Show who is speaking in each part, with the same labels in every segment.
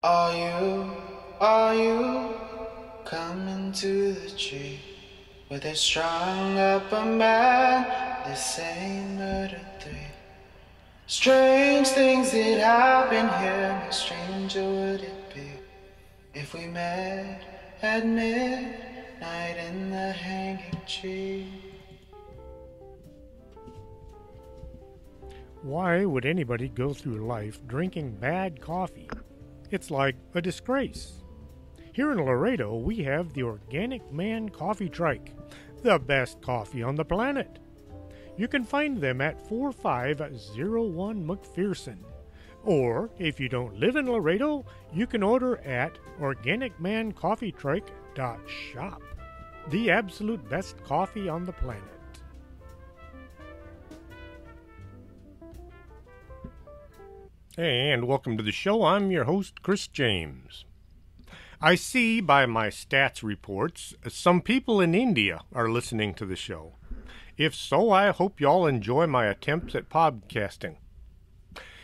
Speaker 1: Are you coming to the tree where they strung up a man? They say murder three. Strange things that happen here, how stranger would it be if we met at midnight in the hanging tree?
Speaker 2: Why would anybody go through life drinking bad coffee? It's like a disgrace. Here in Laredo, we have the Organic Man Coffee Trike, the best coffee on the planet. You can find them at 4501 McPherson. Or, if you don't live in Laredo, you can order at organicmancoffeetrike.shop. The absolute best coffee on the planet. And welcome to the show. I'm your host, Chris James. I see by my stats reports some people in India are listening to the show. If so, I hope y'all enjoy my attempts at podcasting.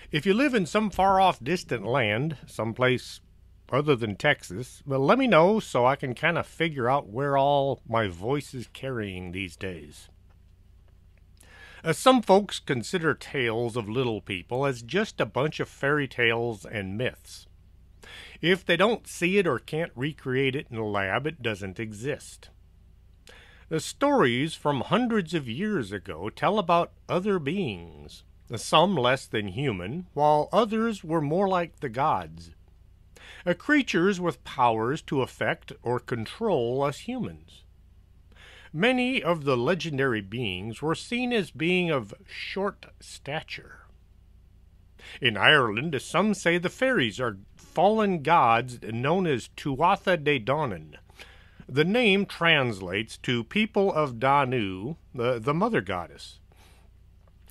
Speaker 2: If you live in some far-off distant land, someplace other than Texas, well, let me know so I can kind of figure out where all my voice is carrying these days. Some folks consider tales of little people as just a bunch of fairy tales and myths. If they don't see it or can't recreate it in a lab, it doesn't exist. The stories from hundreds of years ago tell about other beings, some less than human, while others were more like the gods. Creatures with powers to affect or control us humans. Many of the legendary beings were seen as being of short stature. In Ireland, some say the fairies are fallen gods known as Tuatha De Danann. The name translates to people of Danu, the mother goddess.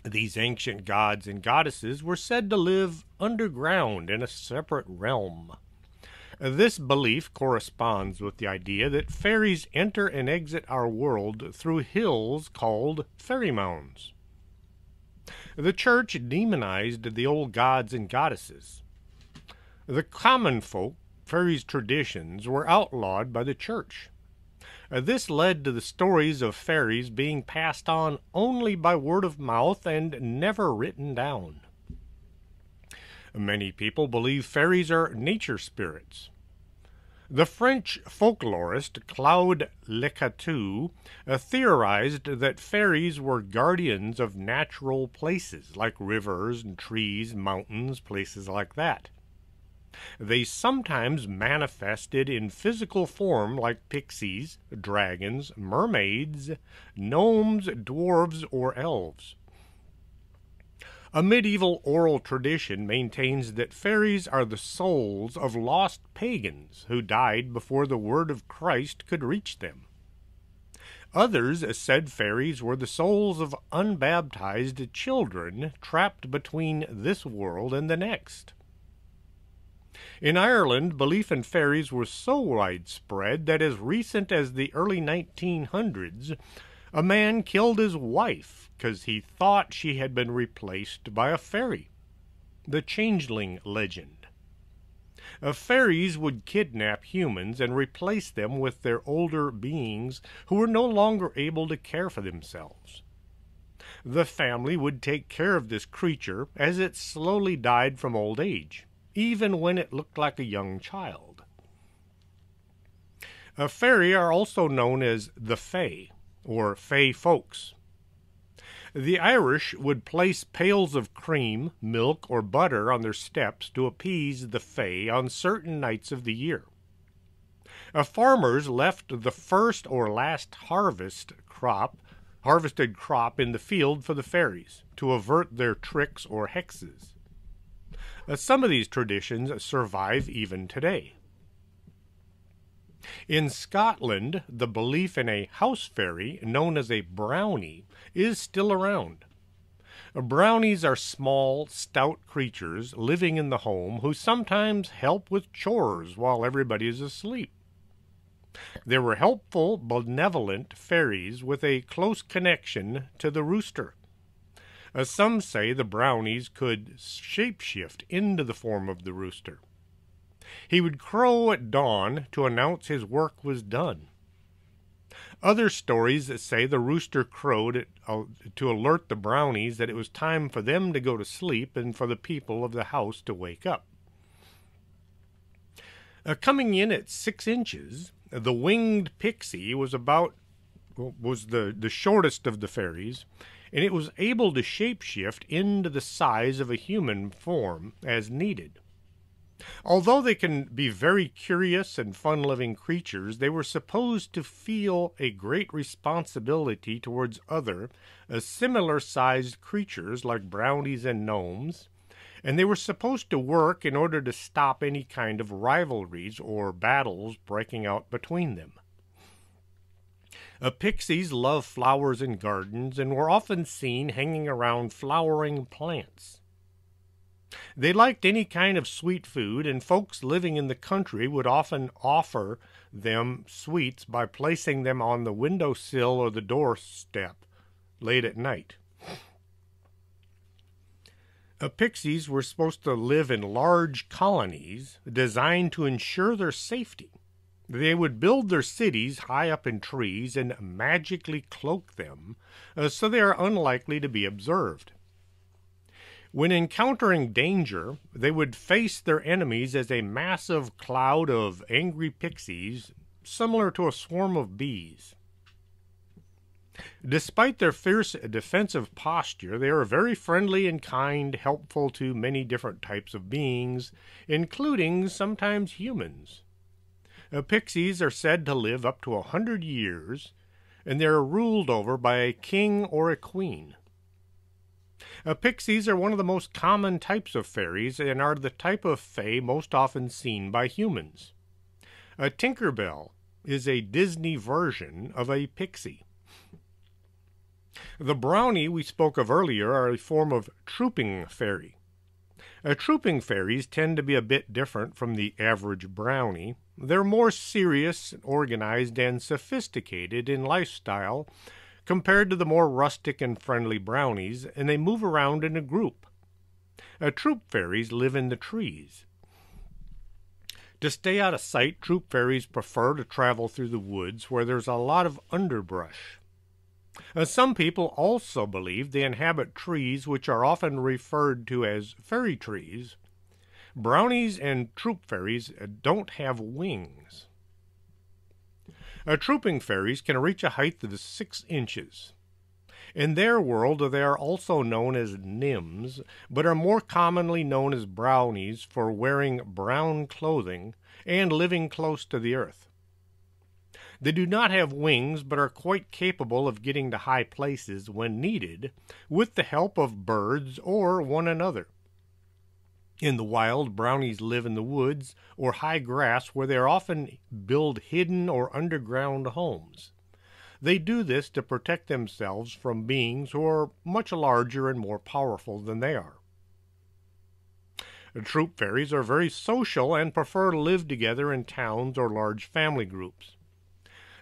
Speaker 2: These ancient gods and goddesses were said to live underground in a separate realm. This belief corresponds with the idea that fairies enter and exit our world through hills called fairy mounds. The church demonized the old gods and goddesses. The common folk, fairies' traditions, were outlawed by the church. This led to the stories of fairies being passed on only by word of mouth and never written down. Many people believe fairies are nature spirits. The French folklorist Claude Lecatou theorized that fairies were guardians of natural places like rivers and trees, mountains, places like that. They sometimes manifested in physical form like pixies, dragons, mermaids, gnomes, dwarves, or elves. A medieval oral tradition maintains that fairies are the souls of lost pagans who died before the word of Christ could reach them. Others said fairies were the souls of unbaptized children trapped between this world and the next. In Ireland, belief in fairies was so widespread that as recent as the early 1900s, a man killed his wife because he thought she had been replaced by a fairy. The changeling legend. Fairies would kidnap humans and replace them with their older beings who were no longer able to care for themselves. The family would take care of this creature as it slowly died from old age, even when it looked like a young child. A fairy are also known as the Fae, or Fae folks. The Irish would place pails of cream, milk, or butter on their steps to appease the Fae on certain nights of the year. Farmers left the first or last harvested crop in the field for the fairies to avert their tricks or hexes. Some of these traditions survive even today. In Scotland, the belief in a house fairy, known as a brownie, is still around. Brownies are small, stout creatures living in the home who sometimes help with chores while everybody is asleep. They were helpful, benevolent fairies with a close connection to the rooster. Some say the brownies could shapeshift into the form of the rooster. He would crow at dawn to announce his work was done. Other stories that say the rooster crowed to alert the brownies that it was time for them to go to sleep and for the people of the house to wake up. Coming in at 6 inches, the winged pixie was the shortest of the fairies, and it was able to shapeshift into the size of a human form as needed. Although they can be very curious and fun-loving creatures, they were supposed to feel a great responsibility towards other, similar-sized creatures like brownies and gnomes, and they were supposed to work in order to stop any kind of rivalries or battles breaking out between them. Pixies love flowers and gardens and were often seen hanging around flowering plants. They liked any kind of sweet food, and folks living in the country would often offer them sweets by placing them on the windowsill or the doorstep late at night. Pixies were supposed to live in large colonies designed to ensure their safety. They would build their cities high up in trees and magically cloak them so they are unlikely to be observed. When encountering danger, they would face their enemies as a massive cloud of angry pixies, similar to a swarm of bees. Despite their fierce defensive posture, they are very friendly and kind, helpful to many different types of beings, including sometimes humans. Pixies are said to live up to 100 years, and they are ruled over by a king or a queen. Pixies are one of the most common types of fairies and are the type of fae most often seen by humans. Tinkerbell is a Disney version of a pixie. The brownie we spoke of earlier are a form of trooping fairy. Trooping fairies tend to be a bit different from the average brownie. They're more serious, organized, and sophisticated in lifestyle compared to the more rustic and friendly brownies, and they move around in a group. Troop fairies live in the trees. To stay out of sight, troop fairies prefer to travel through the woods where there's a lot of underbrush. Some people also believe they inhabit trees which are often referred to as fairy trees. Brownies and troop fairies don't have wings. Trooping fairies can reach a height of 6 inches. In their world, they are also known as nymphs, but are more commonly known as brownies for wearing brown clothing and living close to the earth. They do not have wings, but are quite capable of getting to high places when needed, with the help of birds or one another. In the wild, brownies live in the woods or high grass where they often build hidden or underground homes. They do this to protect themselves from beings who are much larger and more powerful than they are. Troop fairies are very social and prefer to live together in towns or large family groups.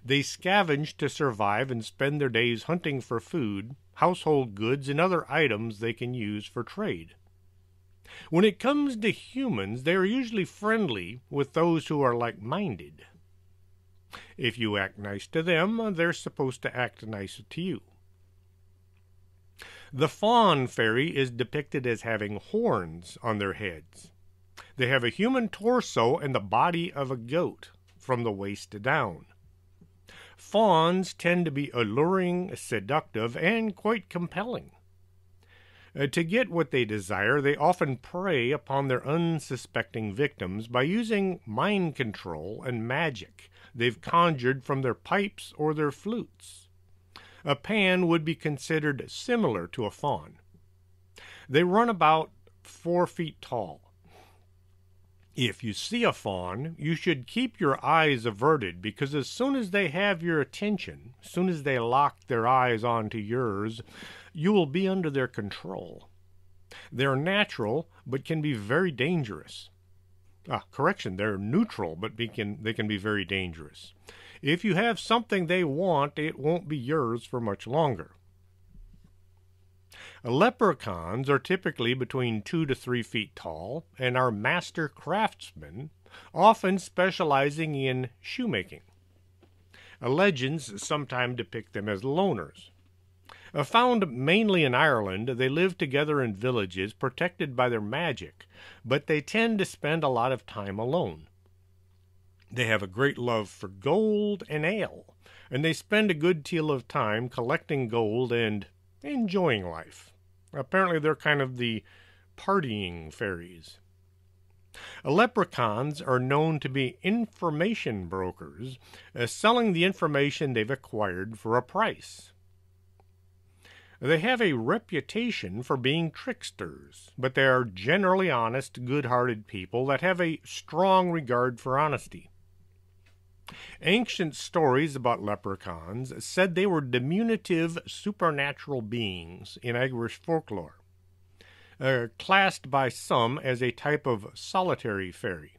Speaker 2: They scavenge to survive and spend their days hunting for food, household goods, and other items they can use for trade. When it comes to humans, they are usually friendly with those who are like-minded. If you act nice to them, they're supposed to act nice to you. The fawn fairy is depicted as having horns on their heads. They have a human torso and the body of a goat from the waist down. Fawns tend to be alluring, seductive, and quite compelling. To get what they desire, they often prey upon their unsuspecting victims by using mind control and magic they've conjured from their pipes or their flutes. A pan would be considered similar to a fawn. They run about 4 feet tall. If you see a fawn, you should keep your eyes averted, because as soon as they have your attention, as soon as they lock their eyes onto yours, you will be under their control. They're natural, but can be very dangerous. They're neutral, but they can be very dangerous. If you have something they want, it won't be yours for much longer. Leprechauns are typically between 2 to 3 feet tall and are master craftsmen, often specializing in shoemaking. Legends sometimes depict them as loners. Found mainly in Ireland, they live together in villages protected by their magic, but they tend to spend a lot of time alone. They have a great love for gold and ale, and they spend a good deal of time collecting gold and enjoying life. Apparently they're kind of the partying fairies. Leprechauns are known to be information brokers, selling the information they've acquired for a price. They have a reputation for being tricksters, but they are generally honest, good-hearted people that have a strong regard for honesty. Ancient stories about leprechauns said they were diminutive supernatural beings in Irish folklore, classed by some as a type of solitary fairy.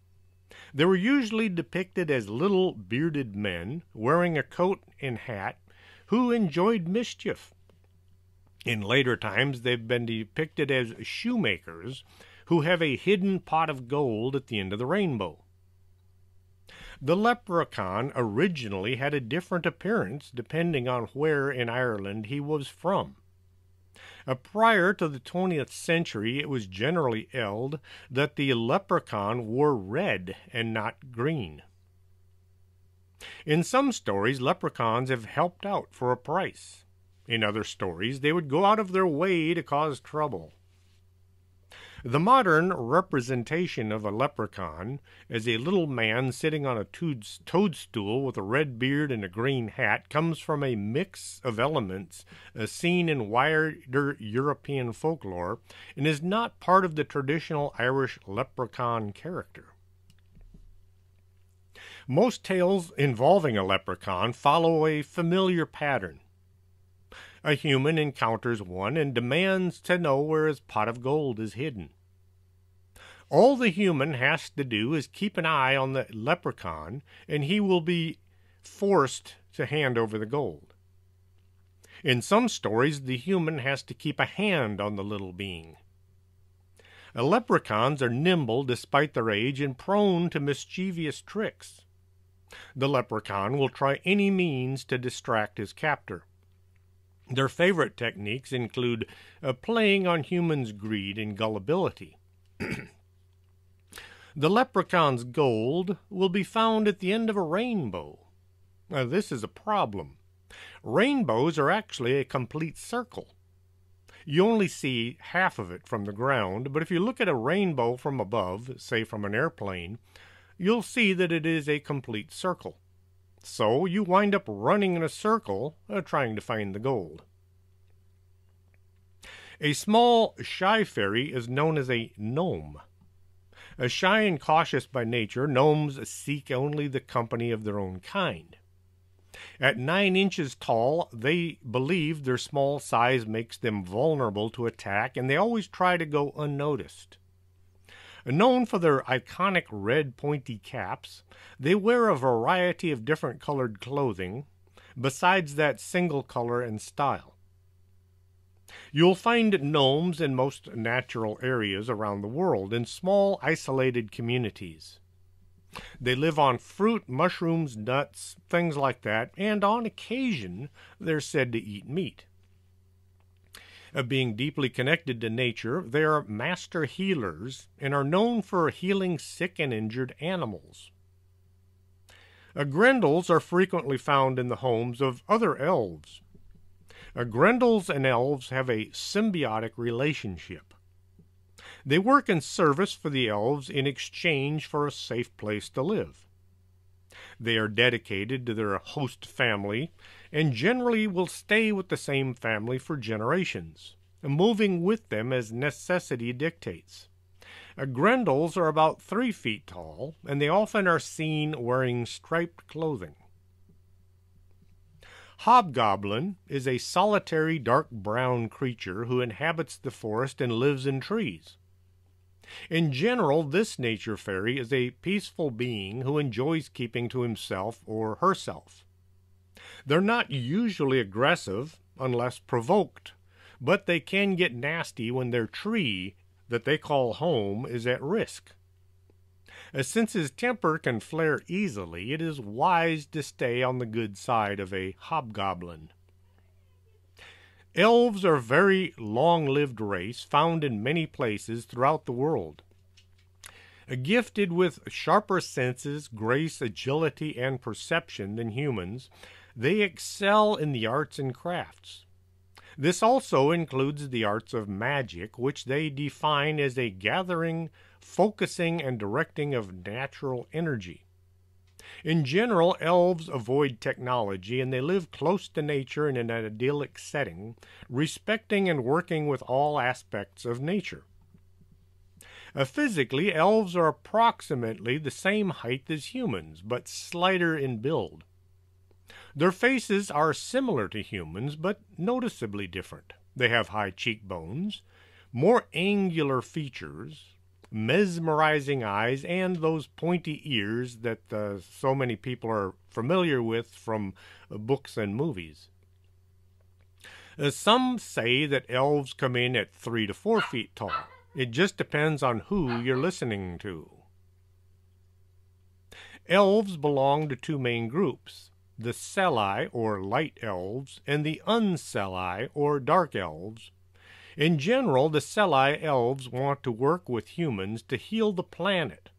Speaker 2: They were usually depicted as little bearded men wearing a coat and hat who enjoyed mischief. In later times, they've been depicted as shoemakers who have a hidden pot of gold at the end of the rainbow. The leprechaun originally had a different appearance depending on where in Ireland he was from. Prior to the 20th century, it was generally held that the leprechaun wore red and not green. In some stories, leprechauns have helped out for a price. In other stories, they would go out of their way to cause trouble. The modern representation of a leprechaun as a little man sitting on a toadstool with a red beard and a green hat comes from a mix of elements seen in wider European folklore and is not part of the traditional Irish leprechaun character. Most tales involving a leprechaun follow a familiar pattern. A human encounters one and demands to know where his pot of gold is hidden. All the human has to do is keep an eye on the leprechaun, and he will be forced to hand over the gold. In some stories, the human has to keep a hand on the little being. Leprechauns are nimble despite their age and prone to mischievous tricks. The leprechaun will try any means to distract his captor. Their favorite techniques include playing on humans' greed and gullibility. The leprechaun's gold will be found at the end of a rainbow. This is a problem. Rainbows are actually a complete circle. You only see half of it from the ground, but if you look at a rainbow from above, say from an airplane, you'll see that it is a complete circle. So you wind up running in a circle trying to find the gold. A small, shy fairy is known as a gnome. Shy and cautious by nature, gnomes seek only the company of their own kind. At 9 inches tall, they believe their small size makes them vulnerable to attack, and they always try to go unnoticed. Known for their iconic red pointy caps, they wear a variety of different colored clothing, besides that single color and style. You'll find gnomes in most natural areas around the world, in small, isolated communities. They live on fruit, mushrooms, nuts, things like that, and on occasion, they're said to eat meat. Being deeply connected to nature, they are master healers and are known for healing sick and injured animals. Grendels are frequently found in the homes of other elves. Grendels and elves have a symbiotic relationship. They work in service for the elves in exchange for a safe place to live. They are dedicated to their host family and generally will stay with the same family for generations, moving with them as necessity dictates. Grendels are about 3 feet tall, and they often are seen wearing striped clothing. Hobgoblin is a solitary dark brown creature who inhabits the forest and lives in trees. In general, this nature fairy is a peaceful being who enjoys keeping to himself or herself. They're not usually aggressive unless provoked, but they can get nasty when their tree that they call home is at risk. Since his temper can flare easily, it is wise to stay on the good side of a hobgoblin. Elves are a very long-lived race found in many places throughout the world. Gifted with sharper senses, grace, agility, and perception than humans, they excel in the arts and crafts. This also includes the arts of magic, which they define as a gathering, focusing, and directing of natural energy. In general, elves avoid technology and they live close to nature in an idyllic setting, respecting and working with all aspects of nature. Physically, elves are approximately the same height as humans, but slighter in build. Their faces are similar to humans, but noticeably different. They have high cheekbones, more angular features, mesmerizing eyes, and those pointy ears that so many people are familiar with from books and movies. Some say that elves come in at 3 to 4 feet tall. It just depends on who you're listening to. Elves belong to two main groups, the Selai, or light elves, and the Unselai, or dark elves. In general, the Selai elves want to work with humans to heal the planet.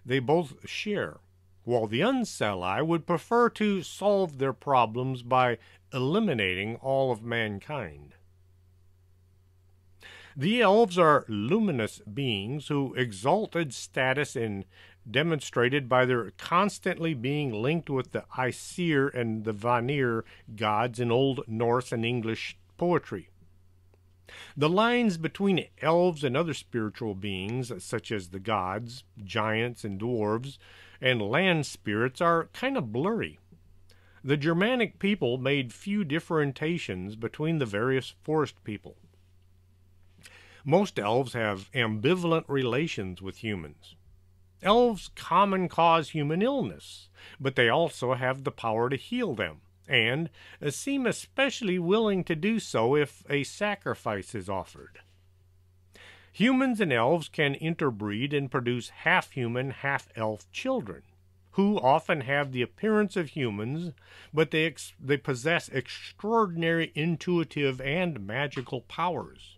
Speaker 2: They both share, while the Unselai would prefer to solve their problems by eliminating all of mankind. The elves are luminous beings whose exalted status is demonstrated by their constantly being linked with the Aesir and the Vanir gods in Old Norse and English poetry. The lines between elves and other spiritual beings, such as the gods, giants, and dwarves, and land spirits, are kind of blurry. The Germanic people made few differentiations between the various forest people. Most elves have ambivalent relations with humans. Elves commonly cause human illness, but they also have the power to heal them, and seem especially willing to do so if a sacrifice is offered. Humans and elves can interbreed and produce half-human, half-elf children, who often have the appearance of humans, but they possess extraordinary intuitive and magical powers.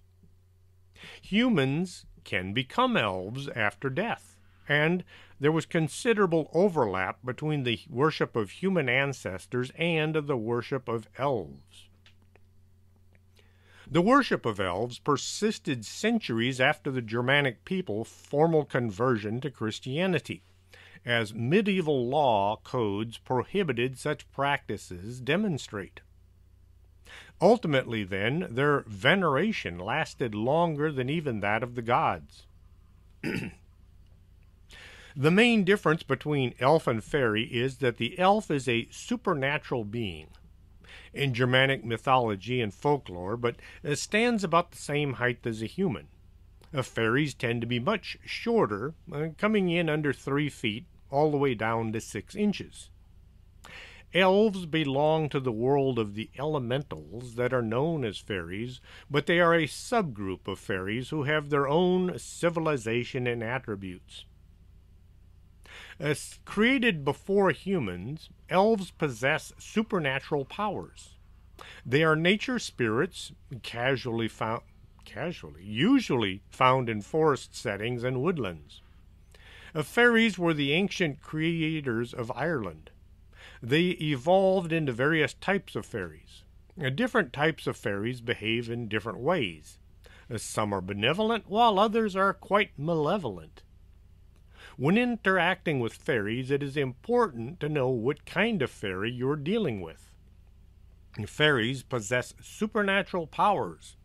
Speaker 2: Humans can become elves after death, and there was considerable overlap between the worship of human ancestors and the worship of elves. The worship of elves persisted centuries after the Germanic people's formal conversion to Christianity, as medieval law codes prohibited such practices demonstrate. Ultimately, then, their veneration lasted longer than even that of the gods. The main difference between elf and fairy is that the elf is a supernatural being in Germanic mythology and folklore, but stands about the same height as a human. Fairies tend to be much shorter, coming in under 3 feet, all the way down to 6 inches. Elves belong to the world of the elementals that are known as fairies, but they are a subgroup of fairies who have their own civilization and attributes. As created before humans, elves possess supernatural powers. They are nature spirits, usually found in forest settings and woodlands. Fairies were the ancient creators of Ireland. They evolved into various types of fairies. Different types of fairies behave in different ways. Some are benevolent, while others are quite malevolent. When interacting with fairies, it is important to know what kind of fairy you're dealing with. Fairies possess supernatural powers.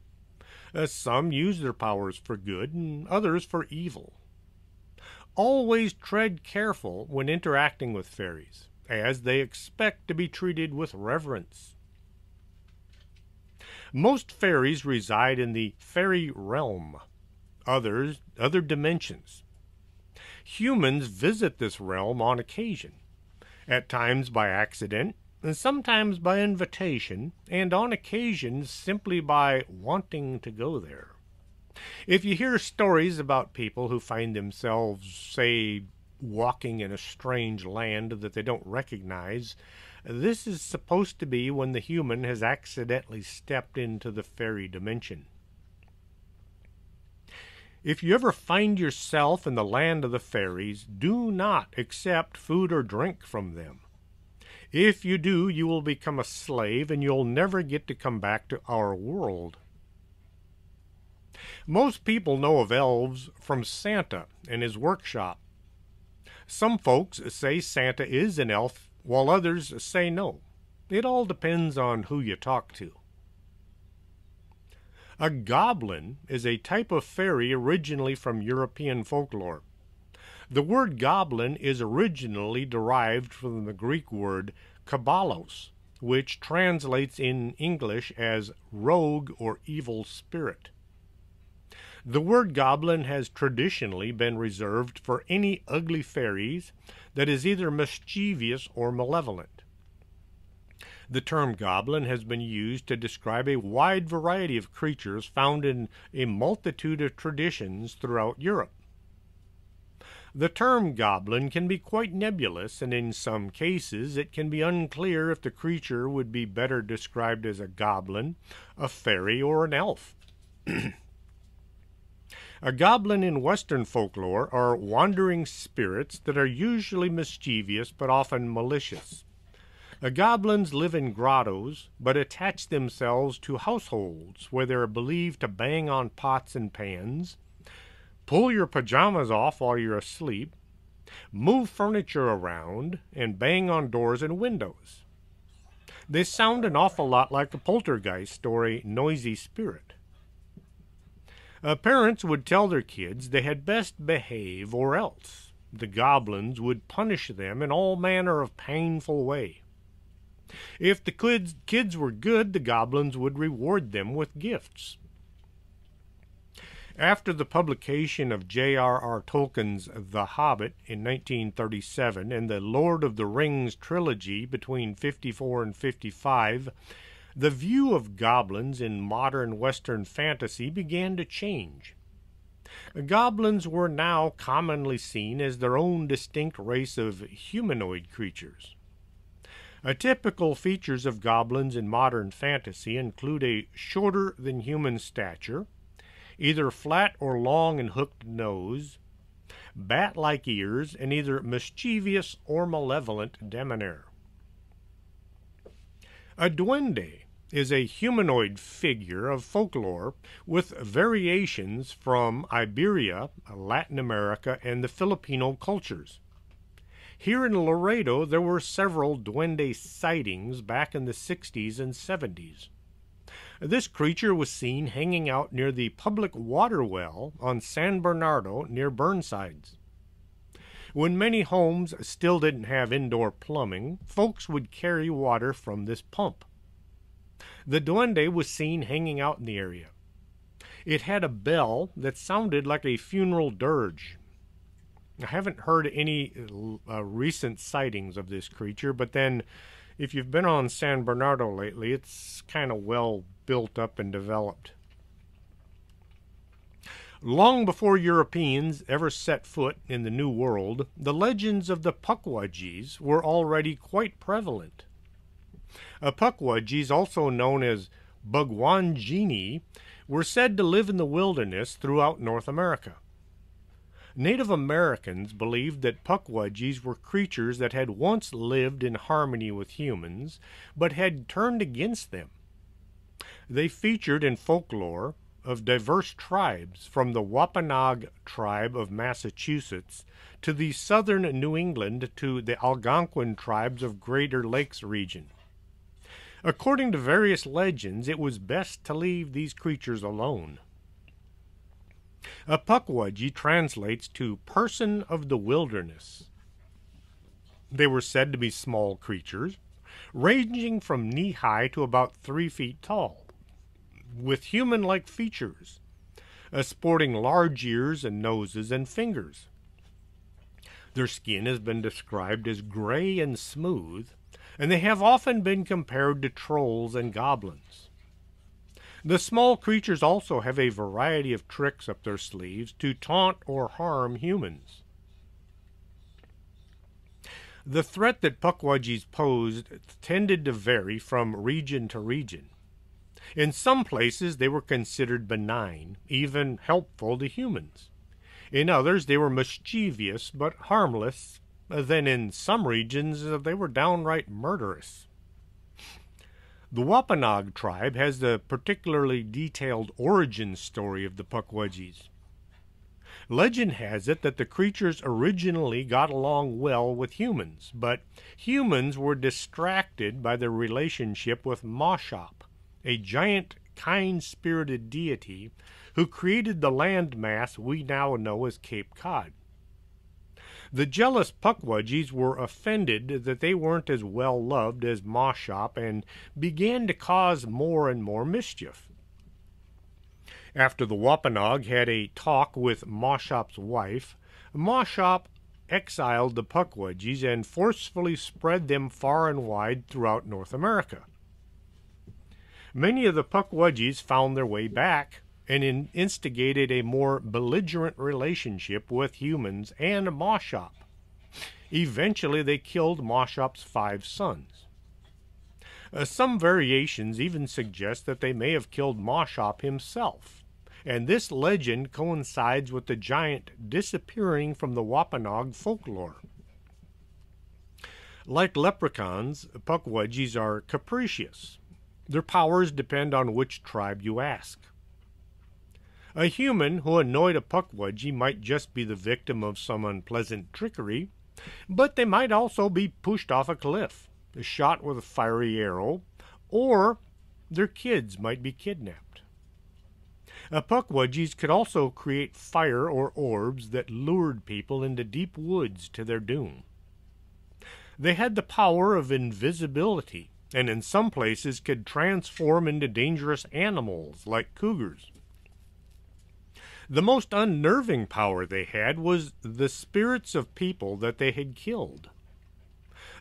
Speaker 2: Some use their powers for good and others for evil. Always tread careful when interacting with fairies, as they expect to be treated with reverence. Most fairies reside in the fairy realm, other dimensions. Humans visit this realm on occasion, at times by accident, and sometimes by invitation, and on occasion simply by wanting to go there. If you hear stories about people who find themselves, say, walking in a strange land that they don't recognize. This is supposed to be when the human has accidentally stepped into the fairy dimension. If you ever find yourself in the land of the fairies, do not accept food or drink from them. If you do, you will become a slave and you'll never get to come back to our world. Most people know of elves from Santa and his workshop. Some folks say Santa is an elf, while others say no. It all depends on who you talk to. A goblin is a type of fairy originally from European folklore. The word goblin is originally derived from the Greek word kabalos, which translates in English as rogue or evil spirit. The word goblin has traditionally been reserved for any ugly fairies that is either mischievous or malevolent. The term goblin has been used to describe a wide variety of creatures found in a multitude of traditions throughout Europe. The term goblin can be quite nebulous, and in some cases it can be unclear if the creature would be better described as a goblin, a fairy, or an elf. A goblin in Western folklore are wandering spirits that are usually mischievous but often malicious. Goblins live in grottos, but attach themselves to households where they are believed to bang on pots and pans, pull your pajamas off while you're asleep, move furniture around, and bang on doors and windows. They sound an awful lot like a poltergeist or a noisy spirit. Parents would tell their kids they had best behave or else the goblins would punish them in all manner of painful way. If the kids were good, the goblins would reward them with gifts. After the publication of J.R.R. Tolkien's The Hobbit in 1937 and the Lord of the Rings trilogy between 54 and 55, the view of goblins in modern Western fantasy began to change. Goblins were now commonly seen as their own distinct race of humanoid creatures. Typical features of goblins in modern fantasy include a shorter than human stature, either flat or long and hooked nose, bat-like ears, and either mischievous or malevolent demeanor. A duende is a humanoid figure of folklore with variations from Iberia, Latin America, and the Filipino cultures. Here in Laredo, there were several duende sightings back in the 60s and 70s. This creature was seen hanging out near the public water well on San Bernardo near Burnsides. When many homes still didn't have indoor plumbing, folks would carry water from this pump. The duende was seen hanging out in the area. It had a bell that sounded like a funeral dirge. I haven't heard any recent sightings of this creature, but then if you've been on San Bernardo lately, it's kind of well built up and developed. Long before Europeans ever set foot in the New World, the legends of the Pukwudgies were already quite prevalent. Pukwudgies, also known as Bugwanjini, were said to live in the wilderness throughout North America. Native Americans believed that Pukwudgies were creatures that had once lived in harmony with humans, but had turned against them. They featured in folklore of diverse tribes, from the Wampanoag tribe of Massachusetts to the southern New England to the Algonquin tribes of Greater Lakes region. According to various legends, it was best to leave these creatures alone. A Pukwudgie translates to person of the wilderness. They were said to be small creatures, ranging from knee-high to about 3 feet tall, with human-like features, sporting large ears and noses and fingers. Their skin has been described as gray and smooth, and they have often been compared to trolls and goblins. The small creatures also have a variety of tricks up their sleeves to taunt or harm humans. The threat that Pukwudgies posed tended to vary from region to region. In some places they were considered benign, even helpful to humans. In others they were mischievous but harmless. Then in some regions they were downright murderous. The Wampanoag tribe has the particularly detailed origin story of the Pukwudgies. Legend has it that the creatures originally got along well with humans, but humans were distracted by their relationship with Mashop, a giant, kind-spirited deity who created the landmass we now know as Cape Cod. The jealous Pukwudgies were offended that they weren't as well loved as Mashop and began to cause more and more mischief. After the Wampanoag had a talk with Mashop's wife, Mashop exiled the Pukwudgies and forcefully spread them far and wide throughout North America. Many of the Pukwudgies found their way back and instigated a more belligerent relationship with humans and Mashop. Eventually they killed Mashop's 5 sons. Some variations even suggest that they may have killed Mashop himself, and this legend coincides with the giant disappearing from the Wampanoag folklore. Like leprechauns, Pukwudgies are capricious. Their powers depend on which tribe you ask. A human who annoyed a Pukwudgie might just be the victim of some unpleasant trickery, but they might also be pushed off a cliff, shot with a fiery arrow, or their kids might be kidnapped. Pukwudgies could also create fire or orbs that lured people into deep woods to their doom. They had the power of invisibility, and in some places could transform into dangerous animals like cougars. The most unnerving power they had was the spirits of people that they had killed.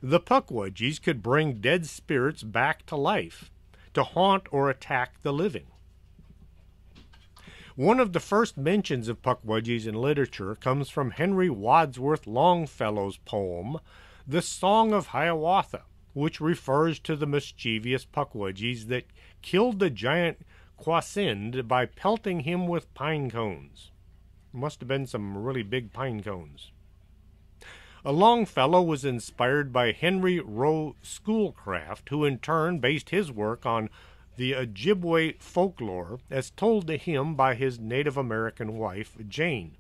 Speaker 2: The Pukwudgies could bring dead spirits back to life, to haunt or attack the living. One of the first mentions of Pukwudgies in literature comes from Henry Wadsworth Longfellow's poem, The Song of Hiawatha, which refers to the mischievous Pukwudgies that killed the giant Kwasind by pelting him with pine cones. Must have been some really big pine cones. Longfellow was inspired by Henry Rowe Schoolcraft, who in turn based his work on the Ojibwe folklore as told to him by his Native American wife, Jane.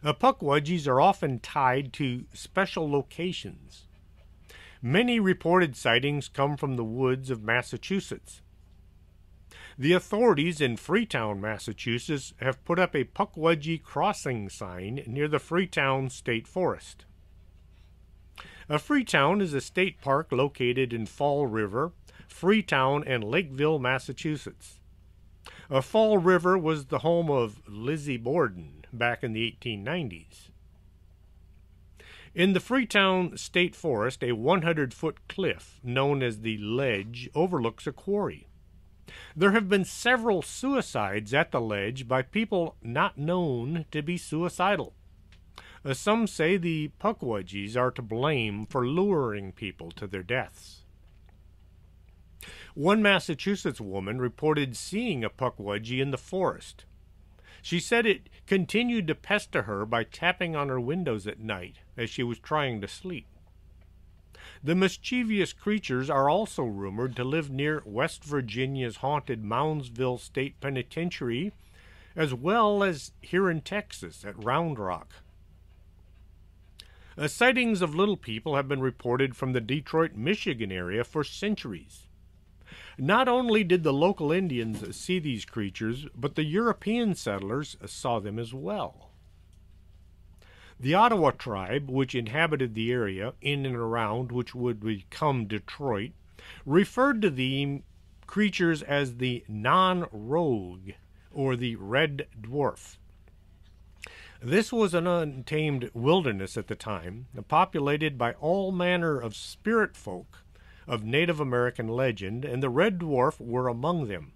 Speaker 2: Pukwudgies are often tied to special locations. Many reported sightings come from the woods of Massachusetts. The authorities in Freetown, Massachusetts, have put up a Pukwudgie crossing sign near the Freetown State Forest. Freetown is a state park located in Fall River, Freetown, and Lakeville, Massachusetts. Fall River was the home of Lizzie Borden back in the 1890s. In the Freetown State Forest, a 100-foot cliff known as the Ledge overlooks a quarry. There have been several suicides at the ledge by people not known to be suicidal. Some say the Pukwudgies are to blame for luring people to their deaths. One Massachusetts woman reported seeing a Pukwudgie in the forest. She said it continued to pester her by tapping on her windows at night as she was trying to sleep. The mischievous creatures are also rumored to live near West Virginia's haunted Moundsville State Penitentiary, as well as here in Texas at Round Rock. Sightings of little people have been reported from the Detroit, Michigan area for centuries. Not only did the local Indians see these creatures, but the European settlers saw them as well. The Ottawa tribe, which inhabited the area in and around which would become Detroit, referred to the creatures as the non-rogue, or the red dwarf. This was an untamed wilderness at the time, populated by all manner of spirit folk of Native American legend, and the red dwarf were among them.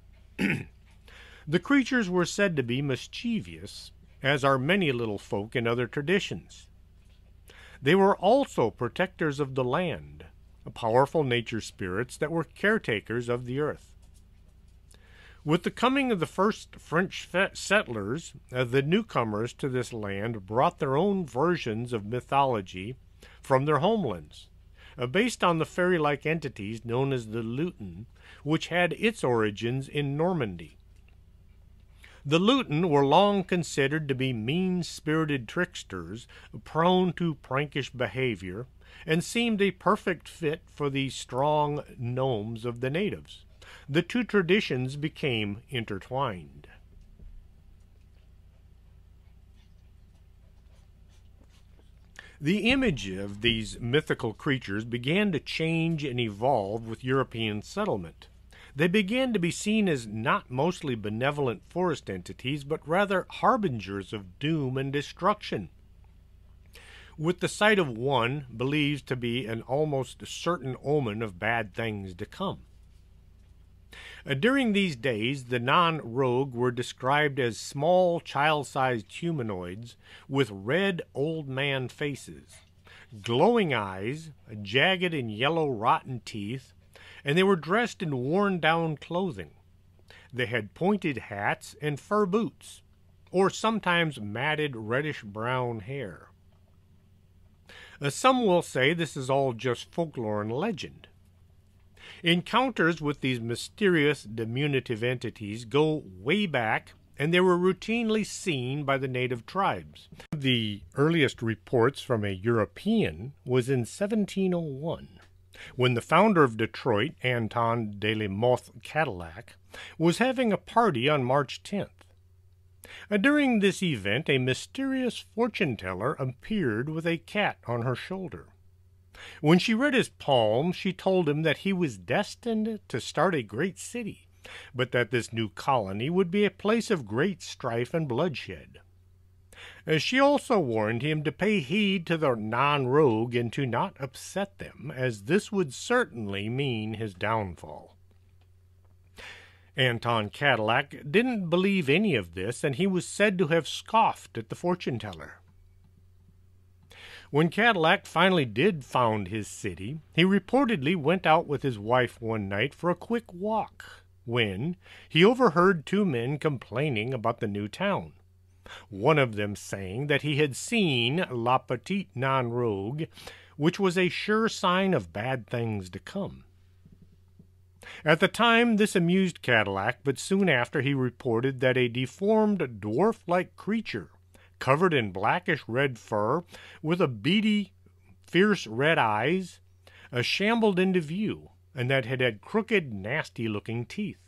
Speaker 2: The creatures were said to be mischievous, as are many little folk in other traditions. They were also protectors of the land, powerful nature spirits that were caretakers of the earth. With the coming of the first French settlers, the newcomers to this land brought their own versions of mythology from their homelands, based on the fairy-like entities known as the Lutin, which had its origins in Normandy. The Lutin were long considered to be mean-spirited tricksters, prone to prankish behavior, and seemed a perfect fit for the strong gnomes of the natives. The two traditions became intertwined. The image of these mythical creatures began to change and evolve with European settlement. They began to be seen as not mostly benevolent forest entities, but rather harbingers of doom and destruction, with the sight of one believed to be an almost certain omen of bad things to come. During these days, the non-rogue were described as small, child-sized humanoids with red old man faces, glowing eyes, jagged and yellow rotten teeth, and they were dressed in worn-down clothing. They had pointed hats and fur boots, or sometimes matted reddish-brown hair. Some will say this is all just folklore and legend. Encounters with these mysterious diminutive entities go way back, and they were routinely seen by the native tribes. The earliest reports from a European was in 1701, when the founder of Detroit, Anton de la Mothe Cadillac, was having a party on March 10th. During this event, a mysterious fortune-teller appeared with a cat on her shoulder. When she read his palm, she told him that he was destined to start a great city, but that this new colony would be a place of great strife and bloodshed. She also warned him to pay heed to the non-rogue and to not upset them, as this would certainly mean his downfall. Anton Cadillac didn't believe any of this, and he was said to have scoffed at the fortune-teller. When Cadillac finally did found his city, he reportedly went out with his wife one night for a quick walk, when he overheard two men complaining about the new town, one of them saying that he had seen La Petite Non-Rogue, which was a sure sign of bad things to come. At the time, this amused Cadillac, but soon after he reported that a deformed dwarf-like creature, covered in blackish-red fur, with a beady, fierce red eyes, shambled into view, and that it had crooked, nasty-looking teeth.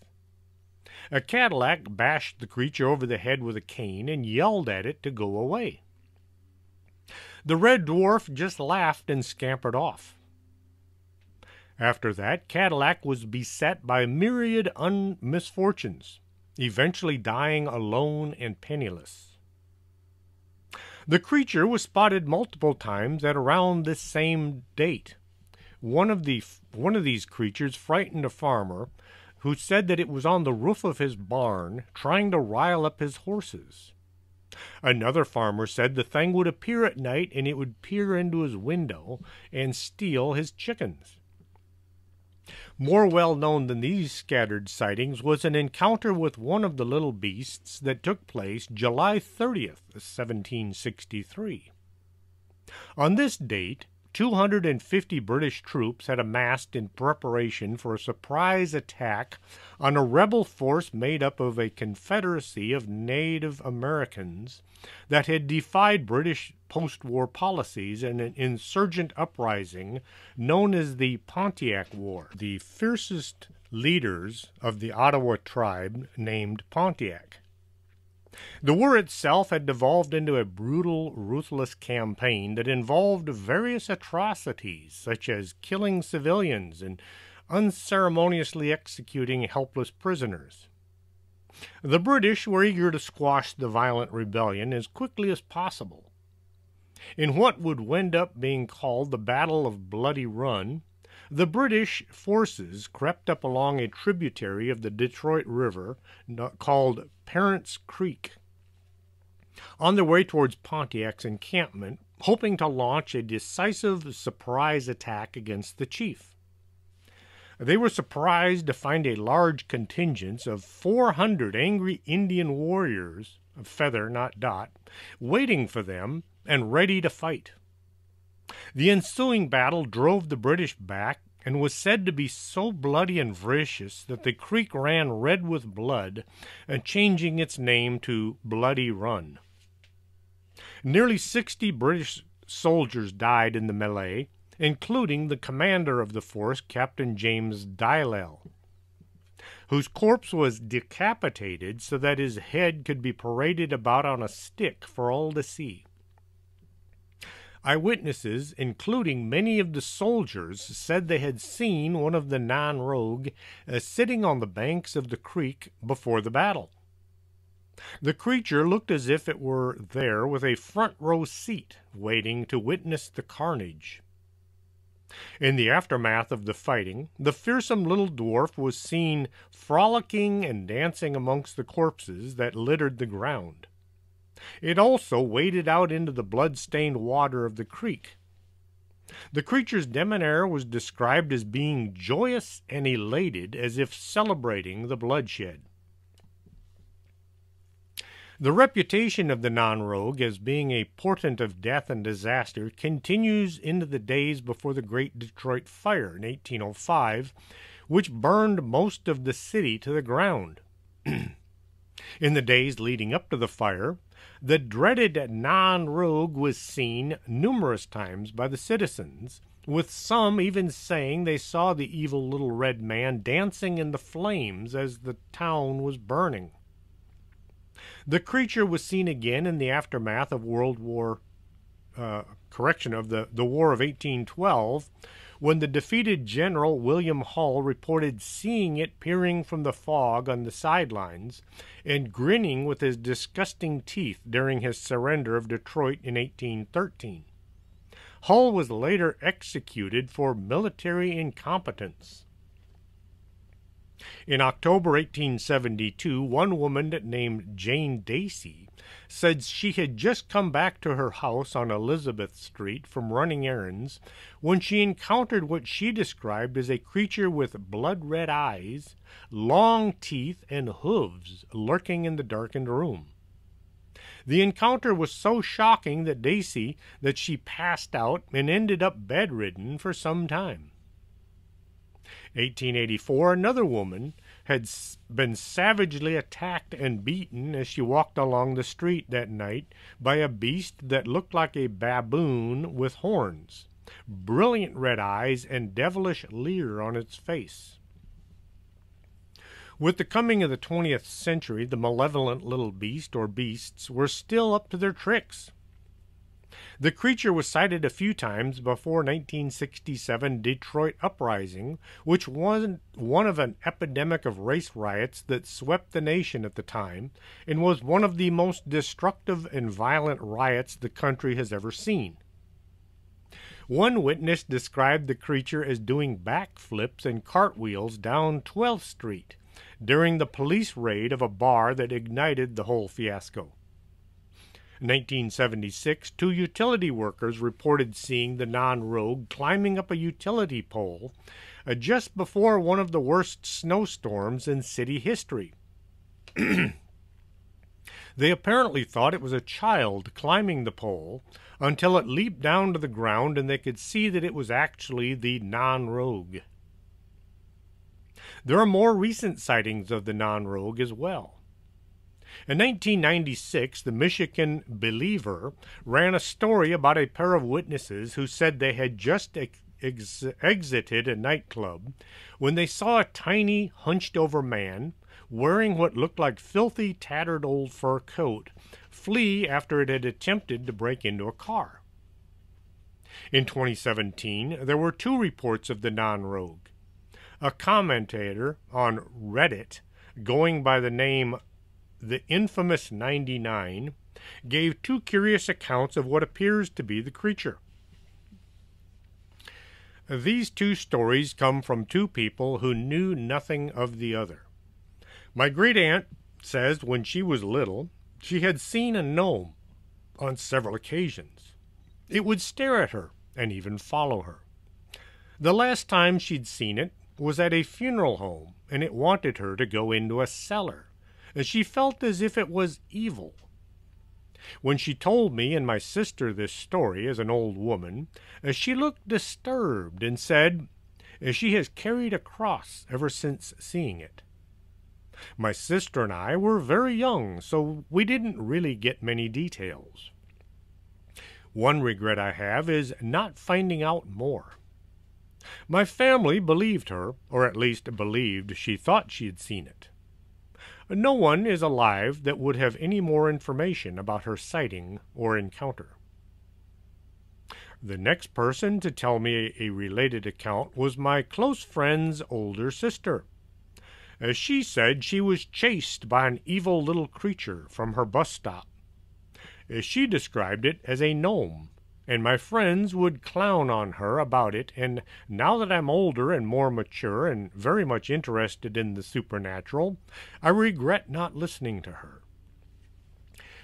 Speaker 2: A Cadillac bashed the creature over the head with a cane and yelled at it to go away. The red dwarf just laughed and scampered off. After that, Cadillac was beset by myriad misfortunes, eventually dying alone and penniless. The creature was spotted multiple times at around this same date. One of these creatures frightened a farmer who said that it was on the roof of his barn trying to rile up his horses. Another farmer said the thing would appear at night and it would peer into his window and steal his chickens. More well-known than these scattered sightings was an encounter with one of the little beasts that took place July 30th, 1763. On this date, 250 British troops had amassed in preparation for a surprise attack on a rebel force made up of a confederacy of Native Americans that had defied British post-war policies in an insurgent uprising known as the Pontiac War. The fiercest leaders of the Ottawa tribe named Pontiac. The war itself had devolved into a brutal, ruthless campaign that involved various atrocities, such as killing civilians and unceremoniously executing helpless prisoners. The British were eager to squash the violent rebellion as quickly as possible. In what would wind up being called the Battle of Bloody Run, the British forces crept up along a tributary of the Detroit River called Parents Creek. On their way towards Pontiac's encampment, hoping to launch a decisive surprise attack against the chief. They were surprised to find a large contingent of 400 angry Indian warriors, of feather, not dot, waiting for them and ready to fight. The ensuing battle drove the British back and was said to be so bloody and vicious that the creek ran red with blood, and changing its name to Bloody Run. Nearly 60 British soldiers died in the melee, including the commander of the force, Captain James Dylell, whose corpse was decapitated so that his head could be paraded about on a stick for all to see. Eyewitnesses, including many of the soldiers, said they had seen one of the non-rogue sitting on the banks of the creek before the battle. The creature looked as if it were there with a front-row seat, waiting to witness the carnage. In the aftermath of the fighting, the fearsome little dwarf was seen frolicking and dancing amongst the corpses that littered the ground. It also waded out into the blood-stained water of the creek. The creature's debonair was described as being joyous and elated, as if celebrating the bloodshed. The reputation of the non-rogue as being a portent of death and disaster continues into the days before the Great Detroit Fire in 1805, which burned most of the city to the ground. In the days leading up to the fire, the dreaded non-rogue was seen numerous times by the citizens, with some even saying they saw the evil little red man dancing in the flames as the town was burning. The creature was seen again in the aftermath of the War of 1812, when the defeated General William Hull reported seeing it peering from the fog on the sidelines and grinning with his disgusting teeth during his surrender of Detroit in 1813. Hull was later executed for military incompetence. In October 1872, one woman named Jane Dacey said she had just come back to her house on Elizabeth Street from running errands when she encountered what she described as a creature with blood-red eyes, long teeth, and hooves lurking in the darkened room. The encounter was so shocking that she passed out and ended up bedridden for some time. 1884, another woman had been savagely attacked and beaten as she walked along the street that night by a beast that looked like a baboon with horns, brilliant red eyes, and devilish leer on its face. With the coming of the 20th century, the malevolent little beast or beasts were still up to their tricks. The creature was sighted a few times before 1967 Detroit uprising, which was one of an epidemic of race riots that swept the nation at the time and was one of the most destructive and violent riots the country has ever seen. One witness described the creature as doing backflips and cartwheels down 12th Street during the police raid of a bar that ignited the whole fiasco. In 1976, 2 utility workers reported seeing the non-rogue climbing up a utility pole just before one of the worst snowstorms in city history. They apparently thought it was a child climbing the pole until it leaped down to the ground and they could see that it was actually the non-rogue. There are more recent sightings of the non-rogue as well. In 1996, the Michigan Believer ran a story about a pair of witnesses who said they had just exited a nightclub when they saw a tiny, hunched-over man wearing what looked like filthy, tattered old fur coat flee after it had attempted to break into a car. In 2017, there were 2 reports of the non-rogue. A commentator on Reddit, going by the name The Infamous 99, gave 2 curious accounts of what appears to be the creature. These 2 stories come from 2 people who knew nothing of the other. My great-aunt says when she was little, she had seen a gnome on several occasions, It would stare at her and even follow her. The last time she'd seen it was at a funeral home, and it wanted her to go into a cellar, and she felt as if it was evil. When she told me and my sister this story as an old woman, she looked disturbed and said she has carried a cross ever since seeing it. My sister and I were very young, so we didn't really get many details. One regret I have is not finding out more. My family believed her, or at least believed she thought she had seen it. No one is alive that would have any more information about her sighting or encounter. The next person to tell me a related account was my close friend's older sister. She said she was chased by an evil little creature from her bus stop. She described it as a gnome, and my friends would clown on her about it, and now that I'm older and more mature and very much interested in the supernatural, I regret not listening to her.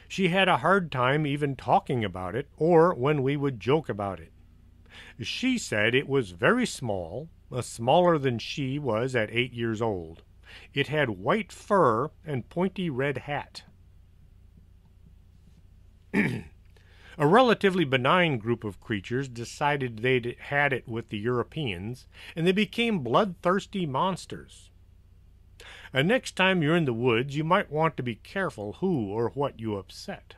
Speaker 2: She had a hard time even talking about it, or when we would joke about it. She said it was very small, smaller than she was at 8 years old. It had white fur and pointy red hat. A relatively benign group of creatures decided they'd had it with the Europeans, and they became bloodthirsty monsters. Next time you're in the woods, you might want to be careful who or what you upset.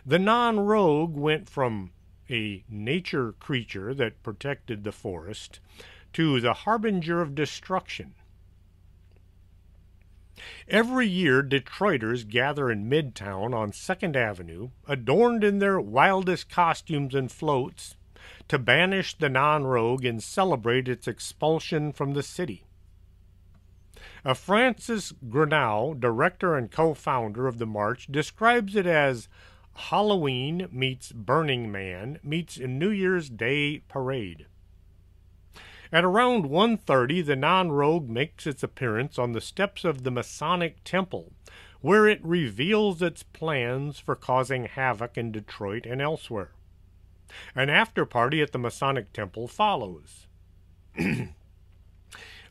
Speaker 2: The non-rogue went from a nature creature that protected the forest to the harbinger of destruction. Every year, Detroiters gather in Midtown on 2nd Avenue, adorned in their wildest costumes and floats, to banish the non-rogue and celebrate its expulsion from the city. Francis Grinnell, director and co-founder of the march, describes it as Halloween meets Burning Man meets New Year's Day parade. At around 1:30, the non-rogue makes its appearance on the steps of the Masonic Temple, where it reveals its plans for causing havoc in Detroit and elsewhere. An after-party at the Masonic Temple follows.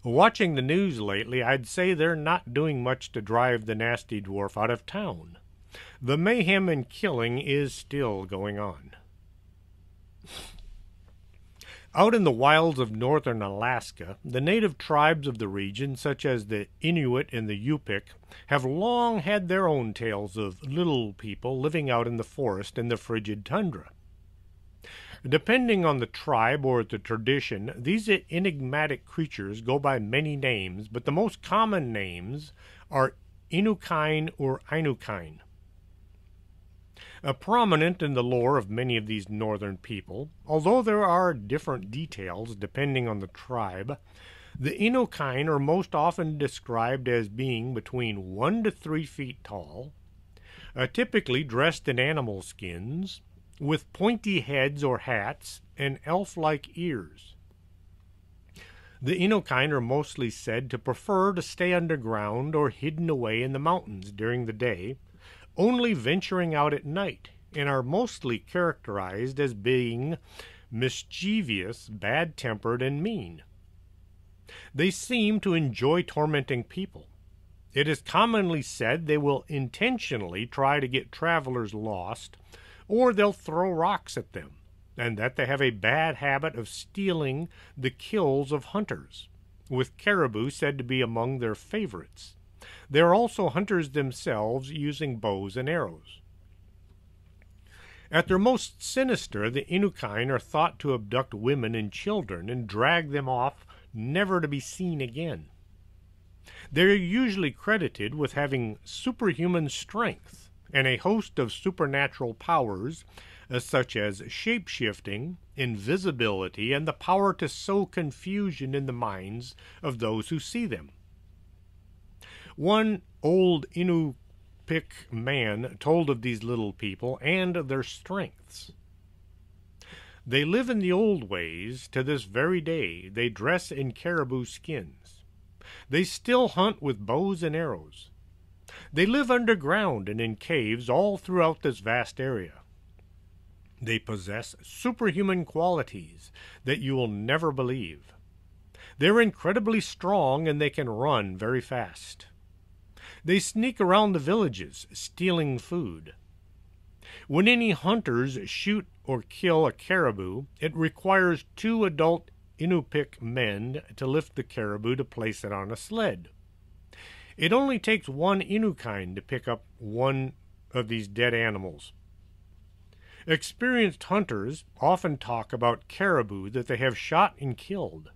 Speaker 2: Watching the news lately, I'd say they're not doing much to drive the nasty dwarf out of town. The mayhem and killing is still going on. Out in the wilds of northern Alaska, the native tribes of the region, such as the Inuit and the Yupik, have long had their own tales of little people living out in the forest in the frigid tundra. Depending on the tribe or the tradition, these enigmatic creatures go by many names, but the most common names are Inukine or Inukine. Prominent in the lore of many of these northern people, although there are different details depending on the tribe, the Inukine are most often described as being between 1 to 3 feet tall, typically dressed in animal skins, with pointy heads or hats and elf-like ears. The Inukine are mostly said to prefer to stay underground or hidden away in the mountains during the day, only venturing out at night, and are mostly characterized as being mischievous, bad-tempered, and mean. They seem to enjoy tormenting people. It is commonly said they will intentionally try to get travelers lost, or they'll throw rocks at them, and that they have a bad habit of stealing the kills of hunters, with caribou said to be among their favorites. They are also hunters themselves, using bows and arrows. At their most sinister, the Inukine are thought to abduct women and children and drag them off, never to be seen again. They are usually credited with having superhuman strength and a host of supernatural powers, such as shape-shifting, invisibility, and the power to sow confusion in the minds of those who see them. One old Inupik man told of these little people and their strengths. They live in the old ways to this very day. They dress in caribou skins. They still hunt with bows and arrows. They live underground and in caves all throughout this vast area. They possess superhuman qualities that you will never believe. They're incredibly strong and they can run very fast. They sneak around the villages, stealing food. When any hunters shoot or kill a caribou, it requires 2 adult Inupiq men to lift the caribou to place it on a sled. It only takes 1 Inukind to pick up one of these dead animals. Experienced hunters often talk about caribou that they have shot and killed.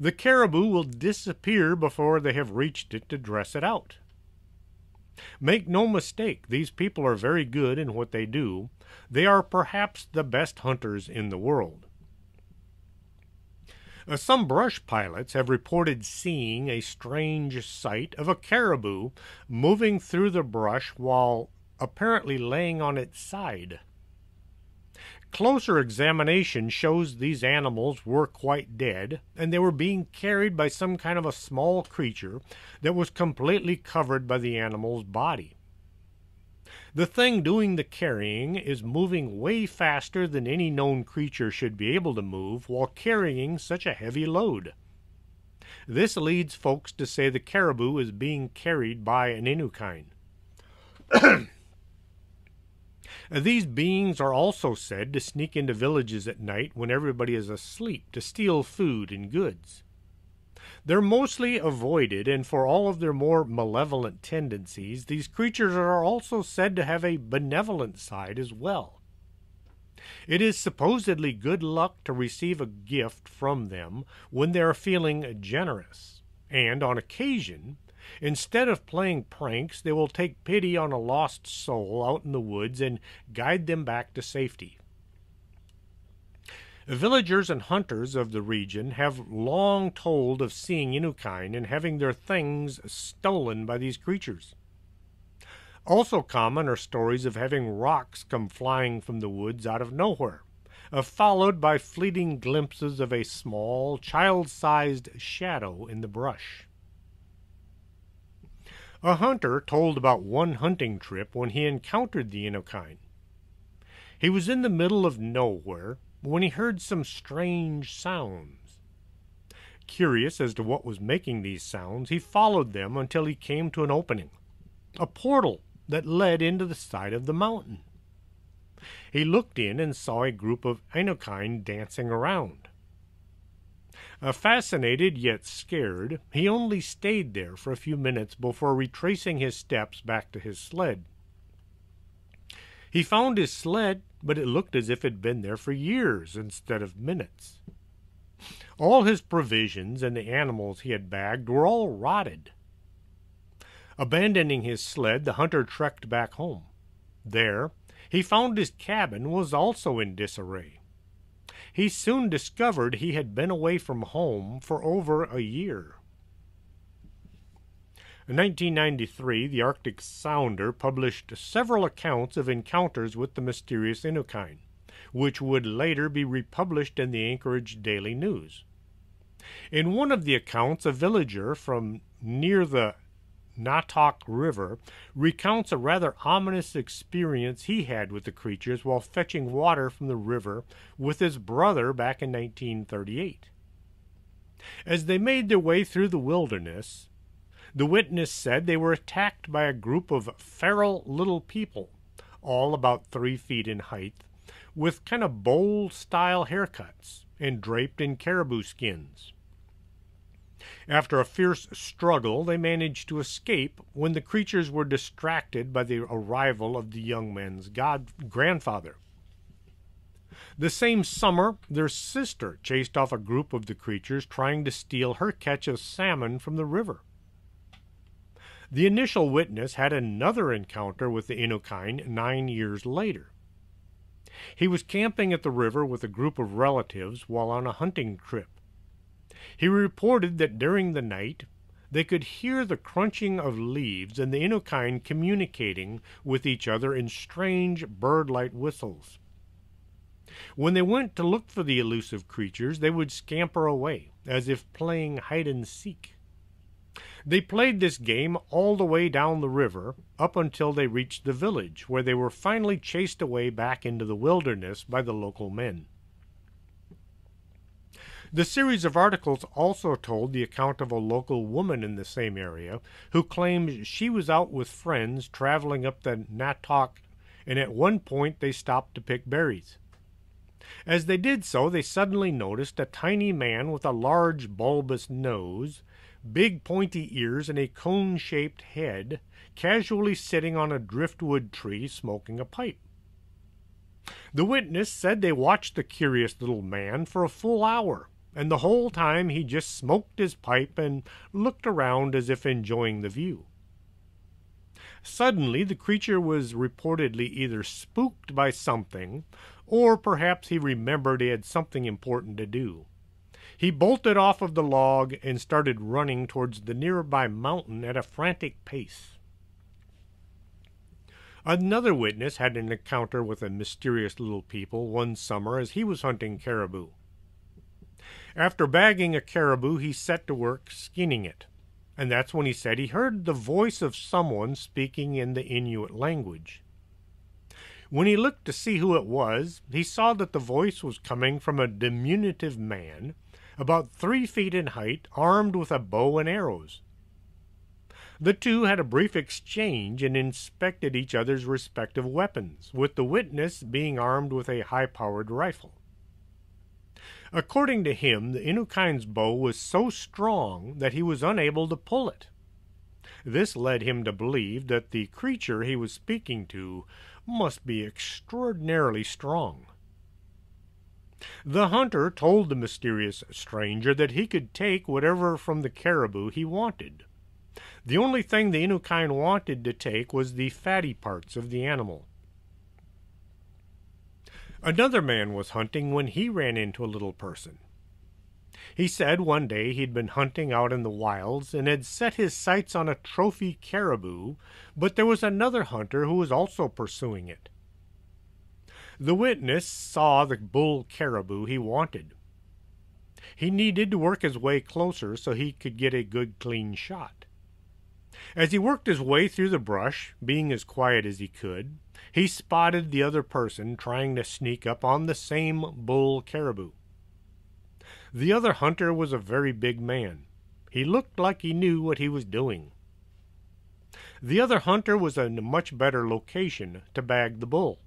Speaker 2: The caribou will disappear before they have reached it to dress it out. Make no mistake, these people are very good in what they do. They are perhaps the best hunters in the world. Some brush pilots have reported seeing a strange sight of a caribou moving through the brush while apparently laying on its side. Closer examination shows these animals were quite dead, and they were being carried by some kind of a small creature that was completely covered by the animal's body. The thing doing the carrying is moving way faster than any known creature should be able to move while carrying such a heavy load. This leads folks to say the caribou is being carried by an Inukind. These beings are also said to sneak into villages at night when everybody is asleep to steal food and goods. They're mostly avoided, and for all of their more malevolent tendencies, these creatures are also said to have a benevolent side as well. It is supposedly good luck to receive a gift from them when they are feeling generous, and on occasion, instead of playing pranks, they will take pity on a lost soul out in the woods and guide them back to safety. Villagers and hunters of the region have long told of seeing Inukind and having their things stolen by these creatures. Also common are stories of having rocks come flying from the woods out of nowhere, followed by fleeting glimpses of a small, child-sized shadow in the brush. A hunter told about one hunting trip when he encountered the Inukind. He was in the middle of nowhere when he heard some strange sounds. Curious as to what was making these sounds, he followed them until he came to an opening, a portal that led into the side of the mountain. He looked in and saw a group of Inukind dancing around. Fascinated yet scared, he only stayed there for a few minutes before retracing his steps back to his sled. He found his sled, but it looked as if it had been there for years instead of minutes. All his provisions and the animals he had bagged were all rotted. Abandoning his sled, the hunter trekked back home. There, he found his cabin was also in disarray. He soon discovered he had been away from home for over a year. In 1993, the Arctic Sounder published several accounts of encounters with the mysterious Inukind, which would later be republished in the Anchorage Daily News. In one of the accounts, a villager from near the Natok River recounts a rather ominous experience he had with the creatures while fetching water from the river with his brother back in 1938. As they made their way through the wilderness, the witness said they were attacked by a group of feral little people, all about 3 feet in height, with kind of bowl-style haircuts and draped in caribou skins. After a fierce struggle, they managed to escape when the creatures were distracted by the arrival of the young man's grandfather. The same summer, their sister chased off a group of the creatures trying to steal her catch of salmon from the river. The initial witness had another encounter with the Inukind 9 years later. He was camping at the river with a group of relatives while on a hunting trip. He reported that during the night they could hear the crunching of leaves and the Inukind communicating with each other in strange bird-like whistles. When they went to look for the elusive creatures, they would scamper away, as if playing hide-and-seek. They played this game all the way down the river up until they reached the village, where they were finally chased away back into the wilderness by the local men. The series of articles also told the account of a local woman in the same area who claimed she was out with friends traveling up the Natok, and at one point they stopped to pick berries. As they did so, they suddenly noticed a tiny man with a large bulbous nose, big pointy ears, and a cone-shaped head, casually sitting on a driftwood tree smoking a pipe. The witness said they watched the curious little man for a full hour, and the whole time he just smoked his pipe and looked around as if enjoying the view. Suddenly the creature was reportedly either spooked by something, or perhaps he remembered he had something important to do. He bolted off of the log and started running towards the nearby mountain at a frantic pace. Another witness had an encounter with a mysterious little people one summer as he was hunting caribou. After bagging a caribou, he set to work skinning it, and that's when he said he heard the voice of someone speaking in the Inuit language. When he looked to see who it was, he saw that the voice was coming from a diminutive man, about 3 feet in height, armed with a bow and arrows. The two had a brief exchange and inspected each other's respective weapons, with the witness being armed with a high-powered rifle. According to him, the Inukine's bow was so strong that he was unable to pull it. This led him to believe that the creature he was speaking to must be extraordinarily strong. The hunter told the mysterious stranger that he could take whatever from the caribou he wanted. The only thing the Inukine wanted to take was the fatty parts of the animal. Another man was hunting when he ran into a little person. He said one day he'd been hunting out in the wilds and had set his sights on a trophy caribou, but there was another hunter who was also pursuing it. The witness saw the bull caribou he wanted. He needed to work his way closer so he could get a good clean shot. As he worked his way through the brush, being as quiet as he could, he spotted the other person trying to sneak up on the same bull caribou. The other hunter was a very big man. He looked like he knew what he was doing. The other hunter was in a much better location to bag the bull.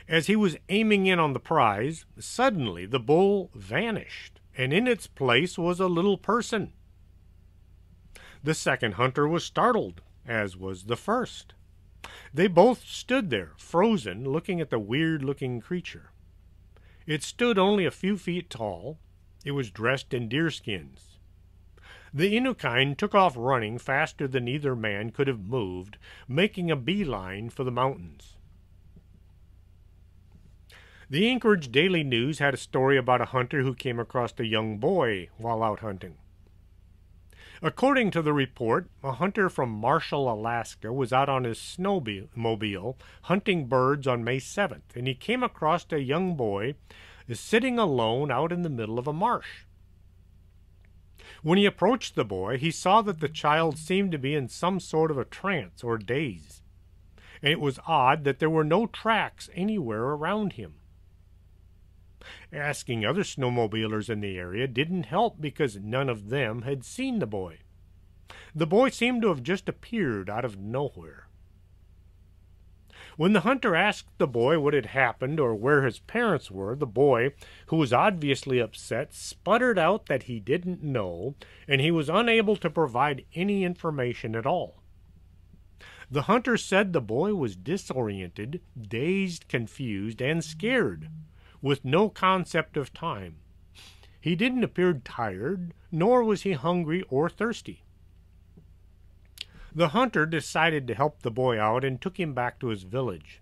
Speaker 2: As he was aiming in on the prize, suddenly the bull vanished, and in its place was a little person. The second hunter was startled, as was the first. They both stood there, frozen, looking at the weird-looking creature. It stood only a few feet tall. It was dressed in deerskins. The Inukine took off running faster than either man could have moved, making a beeline for the mountains. The Anchorage Daily News had a story about a hunter who came across a young boy while out hunting. According to the report, a hunter from Marshall, Alaska, was out on his snowmobile hunting birds on May 7th, and he came across a young boy sitting alone out in the middle of a marsh. When he approached the boy, he saw that the child seemed to be in some sort of a trance or daze, and it was odd that there were no tracks anywhere around him. Asking other snowmobilers in the area didn't help because none of them had seen the boy. The boy seemed to have just appeared out of nowhere. When the hunter asked the boy what had happened or where his parents were, the boy, who was obviously upset, sputtered out that he didn't know, and he was unable to provide any information at all. The hunter said the boy was disoriented, dazed, confused, and scared, with no concept of time. He didn't appear tired, nor was he hungry or thirsty. The hunter decided to help the boy out and took him back to his village.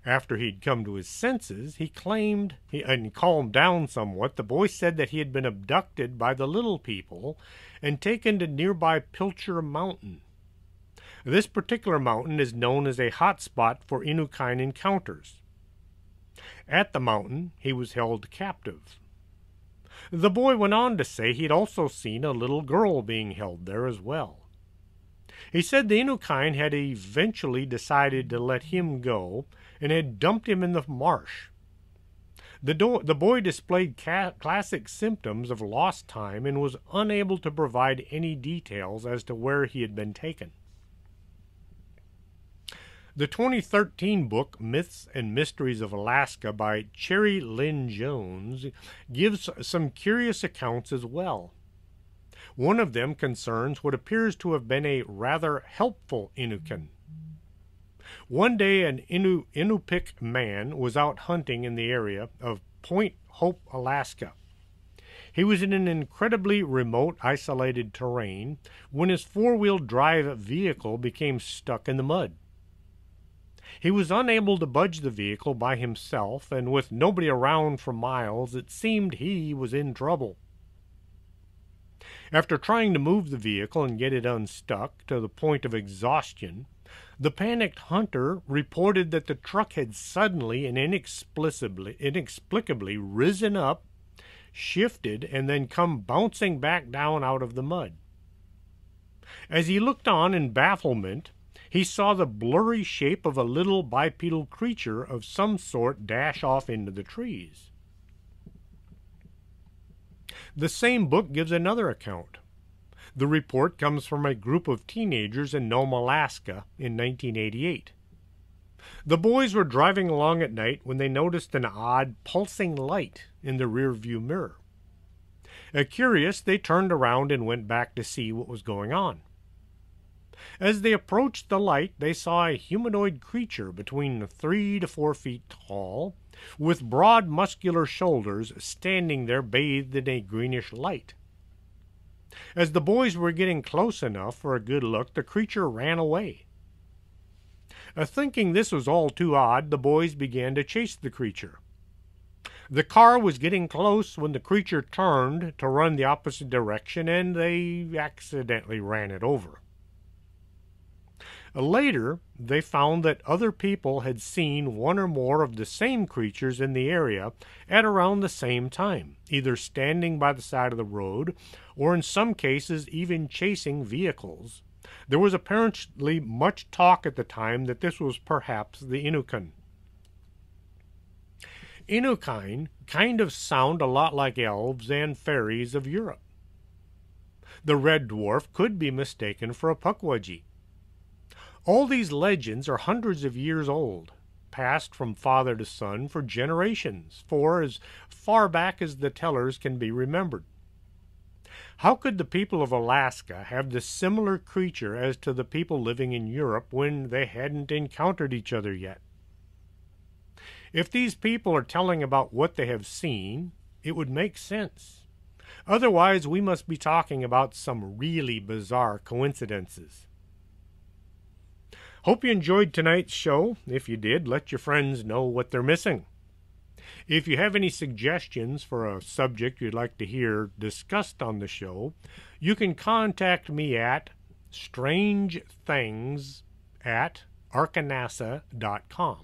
Speaker 2: After he'd come to his senses, he claimed, and calmed down somewhat, the boy said that he had been abducted by the little people and taken to nearby Pilcher Mountain. This particular mountain is known as a hot spot for Inukine encounters. At the mountain, he was held captive. The boy went on to say he'd also seen a little girl being held there as well. He said the Inukine had eventually decided to let him go and had dumped him in the marsh. The boy displayed classic symptoms of lost time and was unable to provide any details as to where he had been taken. The 2013 book, Myths and Mysteries of Alaska by Cherry Lynn Jones, gives some curious accounts as well. One of them concerns what appears to have been a rather helpful Inukin. One day an Inupiaq man was out hunting in the area of Point Hope, Alaska. He was in an incredibly remote, isolated terrain when his four-wheel drive vehicle became stuck in the mud. He was unable to budge the vehicle by himself, and with nobody around for miles, it seemed he was in trouble. After trying to move the vehicle and get it unstuck to the point of exhaustion, the panicked hunter reported that the truck had suddenly and inexplicably risen up, shifted, and then come bouncing back down out of the mud. As he looked on in bafflement, he saw the blurry shape of a little bipedal creature of some sort dash off into the trees. The same book gives another account. The report comes from a group of teenagers in Nome, Alaska in 1988. The boys were driving along at night when they noticed an odd pulsing light in the rearview mirror. Curious, they turned around and went back to see what was going on. As they approached the light, they saw a humanoid creature between 3 to 4 feet tall, with broad muscular shoulders, standing there bathed in a greenish light. As the boys were getting close enough for a good look, the creature ran away. Thinking this was all too odd, the boys began to chase the creature. The car was getting close when the creature turned to run the opposite direction, and they accidentally ran it over. Later, they found that other people had seen one or more of the same creatures in the area at around the same time, either standing by the side of the road or in some cases even chasing vehicles. There was apparently much talk at the time that this was perhaps the Inukin. Inukine kind of sound a lot like elves and fairies of Europe. The red dwarf could be mistaken for a Pukwudgie. All these legends are hundreds of years old, passed from father to son for generations, for as far back as the tellers can be remembered. How could the people of Alaska have this similar creature as to the people living in Europe when they hadn't encountered each other yet? If these people are telling about what they have seen, it would make sense. Otherwise, we must be talking about some really bizarre coincidences. Hope you enjoyed tonight's show. If you did, let your friends know what they're missing. If you have any suggestions for a subject you'd like to hear discussed on the show, you can contact me at strangethings@arkanasa.com.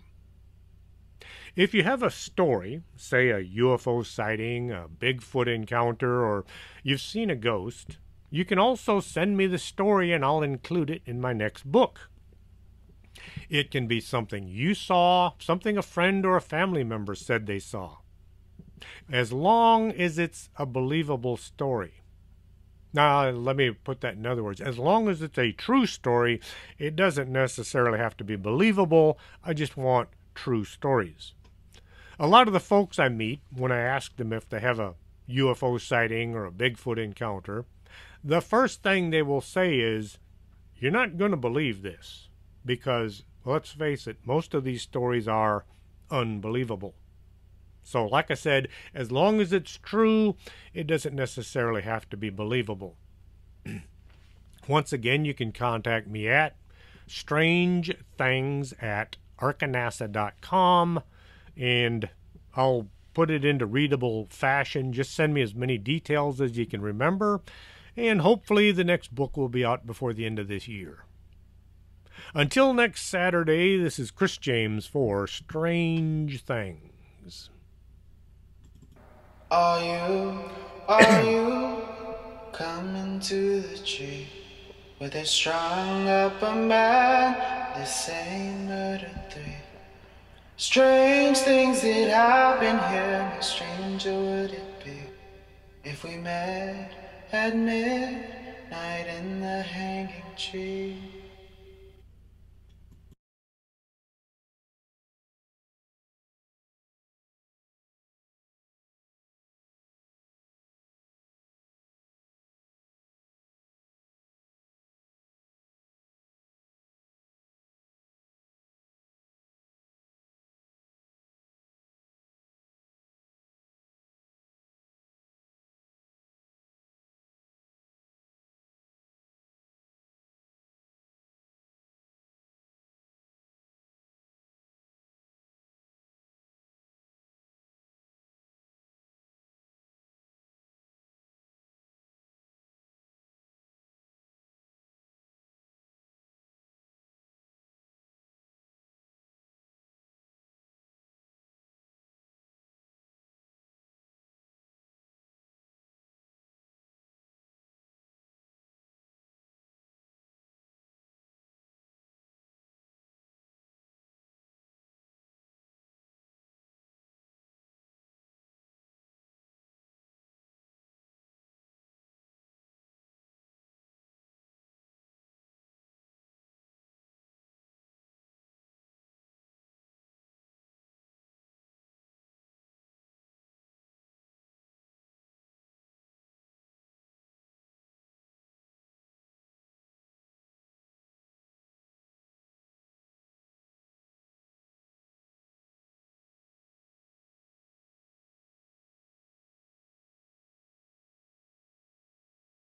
Speaker 2: If you have a story, say a UFO sighting, a Bigfoot encounter, or you've seen a ghost, you can also send me the story and I'll include it in my next book. It can be something you saw, something a friend or a family member said they saw, as long as it's a believable story. Now, let me put that in other words. As long as it's a true story, it doesn't necessarily have to be believable. I just want true stories. A lot of the folks I meet, when I ask them if they have a UFO sighting or a Bigfoot encounter, the first thing they will say is, "You're not going to believe this." Because, let's face it, most of these stories are unbelievable. So, like I said, as long as it's true, it doesn't necessarily have to be believable. Once again, you can contact me at strangethings@arkanasa.com, and I'll put it into readable fashion. Just send me as many details as you can remember, and hopefully the next book will be out before the end of this year. Until next Saturday, this is Chris James for Strange Things.
Speaker 1: Are you Are you coming to the tree where they strung up a man? They say murder 3. Strange things that happen here. No stranger would it be if we met at midnight in the hanging tree.